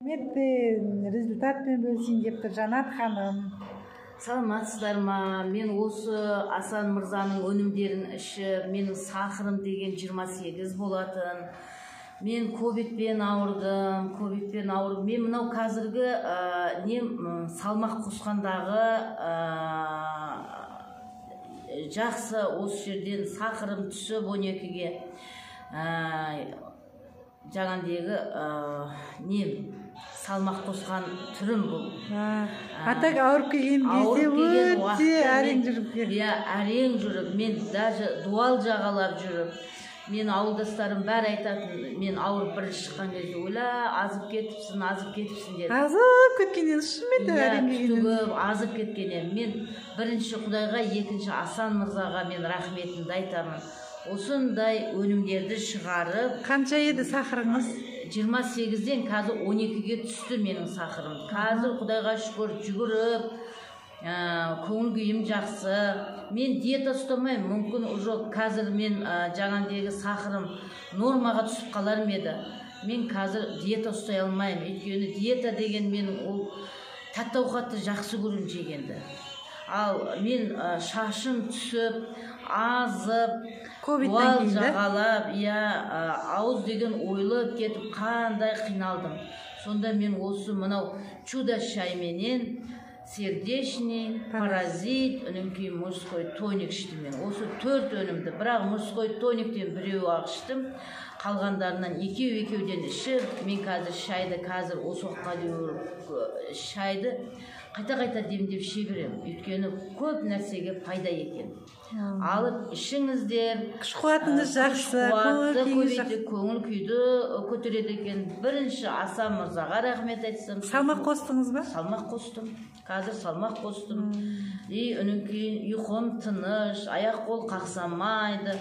Результатпен бөлісейін деп тұр Жанат ханым. Саламатсыздар ма? Мен осы Асан Мырзаның өнімдерін ішіп, менің сахарым деген 28 болатын. Мен ковидпен ауырдым. Мен мынау қазіргі салмақ қосқандағы жақсы осы жерден сахарым түсіп 12-ге жаңандегі салмақ қосқан түрім бұл. Атак ауырып келген кезде өте әрең жүріп келді. Әрең жүріп, мен даже дуал жағалап жүріп, мен ауылдастарым бәрі айтатын, мен ауырып бірінші шыққан кезде, ойла, азып кетіпсің деді. Азып кеткеннен шынымен де әрең келгеннен. Азып кеткеннен. Мен бірінші Құдайға, екінші Асан Мырзаға мен рахметімді айтамын. Осындай өнімдерді шығарып. Қанша еді сахарыңыз? 28-ден қазір 12-ге түсті менің сахарым. Қазір Құдайға шүкір жүгіріп, көңіл күйім жақсы. Мен диета ұстамаймын, мүмкін уже қазір мен жаңандегі сахарым нормаға түсіп қалар еді. Мен қазір диета ұстай алмаймын. Өйткені диета деген менің ол тәтті ауқатты жақсы көрем жегенді. Ал мен шашым түсіп, азып, дуал жағалап, ауыз деген ойлып кетіп, қандай қиналдым. Сонда мен осы мынау чудо шайменен сердечный, паразит, өнен кейін мужской тоник іштім мен. Осы 4 өнімді, бірақ мужской тониктен біреу ақ іштім. Қалғандарынан екеуден ішіп, мен қазір шайды, осы уақытқа дейін шайды қайта демдеп іше беремін. Өйткені көп нәрсеге пайда екен. Алып ішіңіздер, күш қуатыңыз жақсы, көңіл күйді көтереді екен. Бірінші Асан Мырзаға рахмет айтсам. Салмақ қостыңыз ба? Салмақ қостым. Қазір салмақ қостым. Өнен кейін ұйқым тыныш, аяқ қол қақсамайды.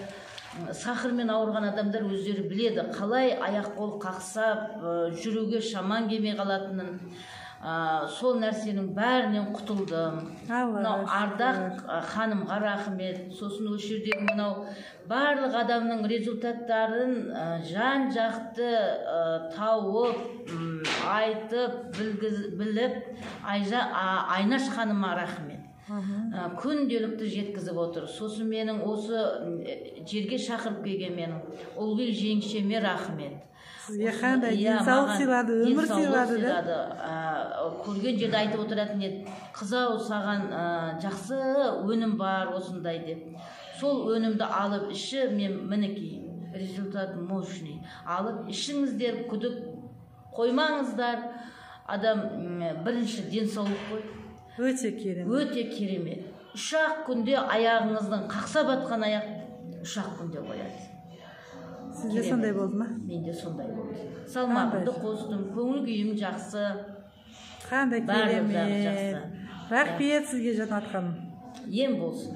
Сахармен ауырған адамдар өздері біледі, қалай аяқ қол қақсап, жүруге шаман келмей қалатынын. Сол нәрсенің бәрінен құтылдым. Ардақ ханымға рахмет. Сосын осы жердегі мынау барлық адамның результаттарын жан жақты тауып, айтып, біліп, Айнаш ханыма рахмет. Күнделікті жеткізіп отыр. Сосын менің осы жерге шақырып келген менің Ұлғил жеңшеме рахмет. Сізге қандай денсаулық сыйлады, өмір сыйлады да? Көрген жерде айтып отыратын еді, қызау саған жақсы өнім бар осындай деп. Сол өнімді алып іші, мен мінекей, результат мощный. Алып ішіңіздер, күдік қоймаңыздар. Адам бірінші денсаулық қой. Өте керемет. Өте керемет. 3-ақ күнде аяғыңыздың қақсап атқан аяқ 3-ақ күнде қояды. Сізде сондай болды ма? Менде сондай болды. Салмағымды қостым, көңіл күйім жақсы. Қандай керемет. Рахмет сізге Жанат ханым. Ем болсын.